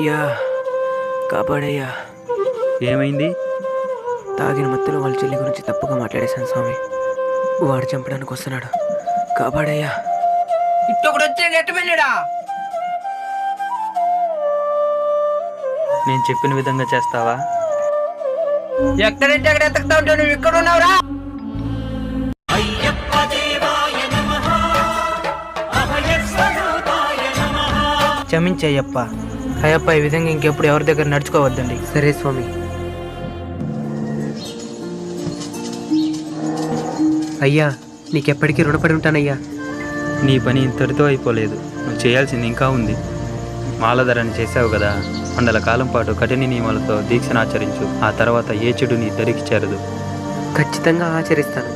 అయ్యా కాపాడయ్యా. ఏమైంది? తాగిన మత్తులో వాళ్ళ చెల్లి గురించి తప్పుగా మాట్లాడేశాను స్వామి. వాడు చంపడానికి వస్తున్నాడు, కాపాడయ్యా. ఇట్టొకడు వచ్చాడు ఎట్టమన్నాడా? నేను చెప్పిన విధంగా చేస్తావా? ఎక్కడంటే అక్కడ ఎత్తకుతా ఉంటావు, నువ్వు ఇక్కడ ఉన్నావురా? క్షమించయ్యప్ప. అయ్యప్ప, ఈ విధంగా ఇంకెప్పుడు ఎవరి దగ్గర నడుచుకోవద్దండి. సరే స్వామి. అయ్యా నీకెప్పటికీ రుణపడి ఉంటానయ్యా. నీ పని ఇంతటితో అయిపోలేదు, నువ్వు చేయాల్సింది ఇంకా ఉంది. మాలధరని చేశావు కదా, మండల కాలం పాటు కఠిన నియమాలతో దీక్షను ఆచరించు. ఆ తర్వాత ఏ చెడు నీ దరికి చేరదు. ఖచ్చితంగా ఆచరిస్తాను.